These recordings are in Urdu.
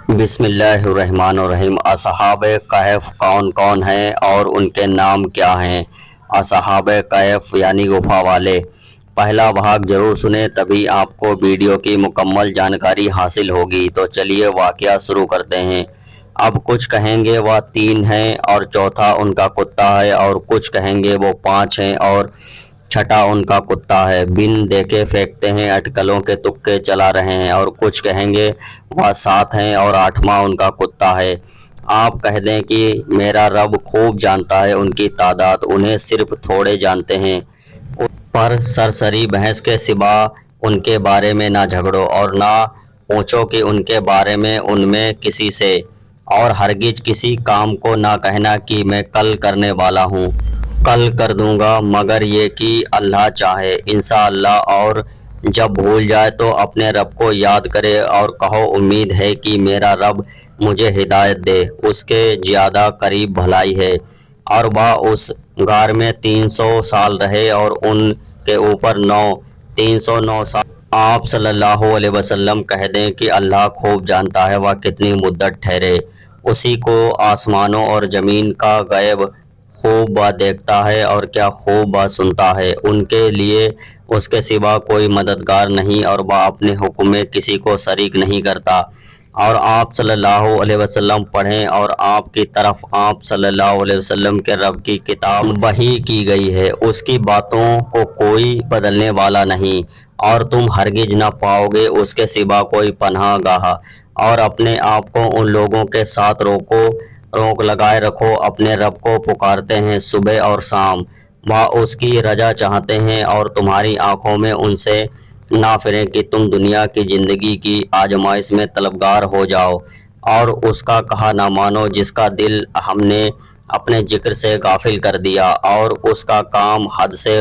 بسم اللہ الرحمن الرحیم۔ اصحاب کہف کون کون ہیں اور ان کے نام کیا ہیں؟ اصحاب کہف یعنی گفا والے۔ پہلا بھاگ ضرور سنیں، تبھی آپ کو ویڈیو کی مکمل جانکاری حاصل ہوگی۔ تو چلیے واقعہ شروع کرتے ہیں۔ اب کچھ کہیں گے وہ 3 ہیں اور چوتھا ان کا کتا ہے، اور کچھ کہیں گے وہ 5 ہیں اور چھٹا ان کا کتا ہے۔ بن دیکھے پھینکتے ہیں، اٹکلوں کے تکے چلا رہے ہیں، اور کچھ کہیں گے وہ 7 ہیں اور 8واں ان کا کتا ہے۔ آپ کہہ دیں کہ میرا رب خوب جانتا ہے ان کی تعداد، انہیں صرف تھوڑے جانتے ہیں۔ پر سرسری بحث کے سوا ان کے بارے میں نہ جھگڑو اور نہ پوچھو کہ ان کے بارے میں ان میں کسی سے، اور ہرگز کسی کام کو نہ کہنا کہ میں کل کرنے والا ہوں، کل کر دوں گا، مگر یہ کہ اللہ چاہے انشاءاللہ۔ اور جب بھول جائے تو اپنے رب کو یاد کرے اور کہو امید ہے کہ میرا رب مجھے ہدایت دے، اس کے زیادہ قریب بھلائی ہے۔ اور وہ اس غار میں 300 سال رہے اور ان کے اوپر 309 سال۔ آپ صلی اللہ علیہ وسلم کہہ دیں کہ اللہ خوب جانتا ہے وہ کتنی مدت ٹھہرے، اسی کو آسمانوں اور زمین کا غیب خوب وہ دیکھتا ہے اور کیا خوب وہ سنتا ہے۔ ان کے لیے اس کے سوا کوئی مددگار نہیں اور وہ اپنے حکم میں کسی کو شریک نہیں کرتا۔ اور آپ صلی اللہ علیہ وسلم پڑھیں، اور آپ کی طرف آپ صلی اللہ علیہ وسلم کے رب کی کتاب وحی کی گئی ہے، اس کی باتوں کو کوئی بدلنے والا نہیں، اور تم ہرگز نہ پاؤ گے اس کے سوا کوئی پناہ گاہ۔ اور اپنے آپ کو ان لوگوں کے ساتھ روک لگائے رکھو اپنے رب کو پکارتے ہیں صبح اور شام، وہ اس کی رضا چاہتے ہیں، اور تمہاری آنکھوں میں ان سے نہ پھریں کہ تم دنیا کی زندگی کی آزمائش میں طلبگار ہو جاؤ، اور اس کا کہا نہ مانو جس کا دل ہم نے اپنے ذکر سے غافل کر دیا، اور اس کا کام حد سے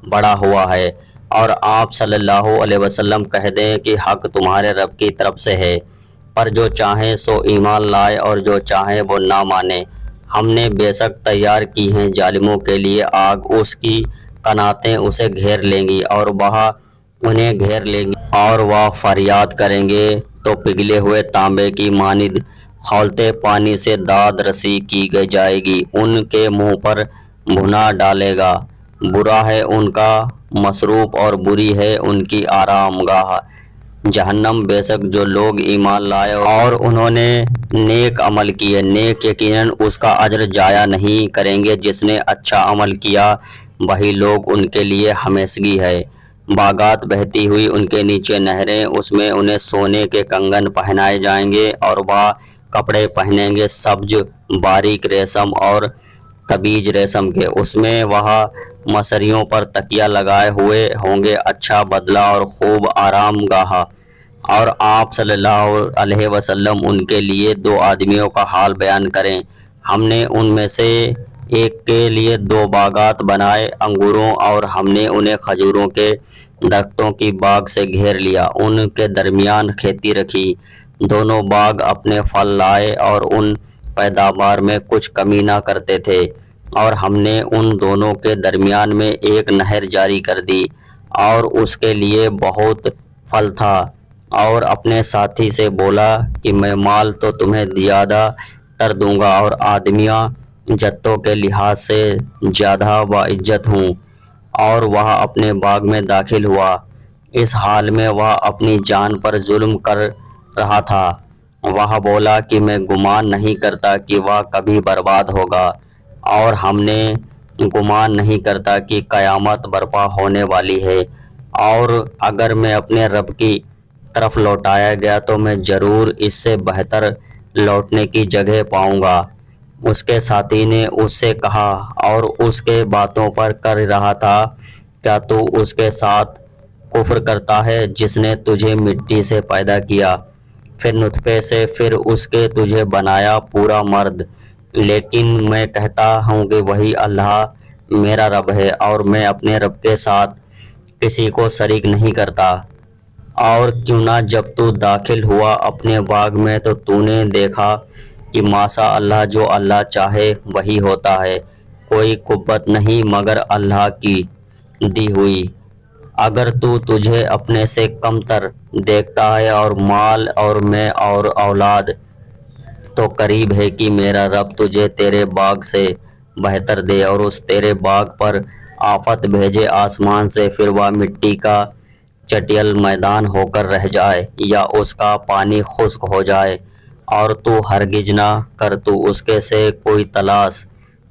بڑا ہوا ہے۔ اور آپ صلی اللہ علیہ وسلم کہہ دیں کہ حق تمہارے رب کی طرف سے ہے، پر جو چاہیں سو ایمان لائے اور جو چاہیں وہ نہ مانے۔ ہم نے بے شک تیار کی ہیں ظالموں کے لیے آگ، اس کی قناتیں اسے گھیر لیں گی اور وہ انہیں گھیر لیں گی، اور وہ فریاد کریں گے تو پگھلے ہوئے تانبے کی مانند کھولتے پانی سے داد رسی کی جائے گی، ان کے منہ پر بھنا ڈالے گا۔ برا ہے ان کا مصروف اور بری ہے ان کی آرام گاہ جہنم۔ بے شک جو لوگ ایمان لائے اور انہوں نے نیک عمل کیے، نیک یقیناً اس کا اجر ضائع نہیں کریں گے۔ جس نے اچھا عمل کیا وہی لوگ ان کے لیے ہمیشگی ہے۔ باغات بہتی ہوئی ان کے نیچے نہریں، اس میں انہیں سونے کے کنگن پہنائے جائیں گے اور وہ کپڑے پہنیں گے سبز باریک ریشم اور تبیج ریشم کے، اس میں وہ مصریوں پر تکیہ لگائے ہوئے ہوں گے، اچھا بدلہ اور خوب آرام گاہ۔ اور آپ صلی اللہ علیہ وسلم ان کے لیے 2 آدمیوں کا حال بیان کریں۔ ہم نے ان میں سے ایک کے لیے 2 باغات بنائے انگوروں، اور ہم نے انہیں کھجوروں کے درختوں کی باغ سے گھیر لیا، ان کے درمیان کھیتی رکھی، دونوں باغ اپنے پھل لائے اور ان پیداوار میں کچھ کمی نہ کرتے تھے، اور ہم نے ان دونوں کے درمیان میں ایک نہر جاری کر دی، اور اس کے لیے بہت پھل تھا، اور اپنے ساتھی سے بولا کہ میں مال تو تمہیں زیادہ تر دوں گا اور آدمیاں جتوں کے لحاظ سے زیادہ باعزت ہوں، اور وہ اپنے باغ میں داخل ہوا، اس حال میں وہ اپنی جان پر ظلم کر رہا تھا۔ وہ بولا کہ میں گمان نہیں کرتا کہ وہ کبھی برباد ہوگا، اور ہم نے گمان نہیں کرتا کہ قیامت برپا ہونے والی ہے، اور اگر میں اپنے رب کی طرف لوٹایا گیا تو میں ضرور اس سے بہتر لوٹنے کی جگہ پاؤں گا۔ اس کے ساتھی نے اس سے کہا اور اس کے باتوں پر کر رہا تھا، کیا تو اس کے ساتھ کفر کرتا ہے جس نے تجھے مٹی سے پیدا کیا، پھر نطفے سے، پھر اس کے تجھے بنایا پورا مرد؟ لیکن میں کہتا ہوں کہ وہی اللہ میرا رب ہے، اور میں اپنے رب کے ساتھ کسی کو شریک نہیں کرتا۔ اور کیوں نہ جب تو داخل ہوا اپنے باغ میں تو تو نے دیکھا کہ ماشاء اللہ جو اللہ چاہے وہی ہوتا ہے، کوئی قوت نہیں مگر اللہ کی دی ہوئی۔ اگر تو تجھے اپنے سے کم تر دیکھتا ہے اور مال اور میں اور اولاد تو قریب ہے کہ میرا رب تجھے تیرے باغ سے بہتر دے اور اس تیرے باغ پر آفت بھیجے آسمان سے، پھر وہ مٹی کا چٹیل میدان ہو کر رہ جائے یا اس کا پانی خشک ہو جائے، اور تو ہرگز نہ کر تو اس کے سے کوئی تلاش،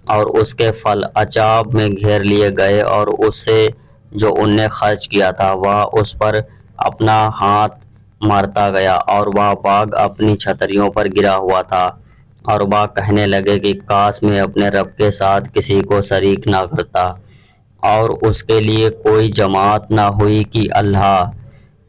اور اس کے پھل اچاب میں گھیر لیے گئے، اور اس سے جو ان نے خرچ کیا تھا وہ اس پر اپنا ہاتھ مارتا گیا، اور وہ باغ اپنی چھتریوں پر گرا ہوا تھا، اور وہ کہنے لگے کہ کاش میں اپنے رب کے ساتھ کسی کو شریک نہ کرتا، اور اس کے لیے کوئی جماعت نہ ہوئی کہ اللہ۔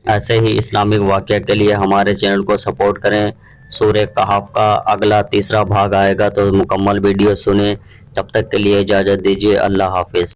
ایسے ہی اسلامک واقعہ کے لیے ہمارے چینل کو سپورٹ کریں۔ سورہ کہف کا اگلا تیسرا بھاگ آئے گا تو مکمل ویڈیو سنیں۔ تب تک کے لیے اجازت دیجیے، اللہ حافظ۔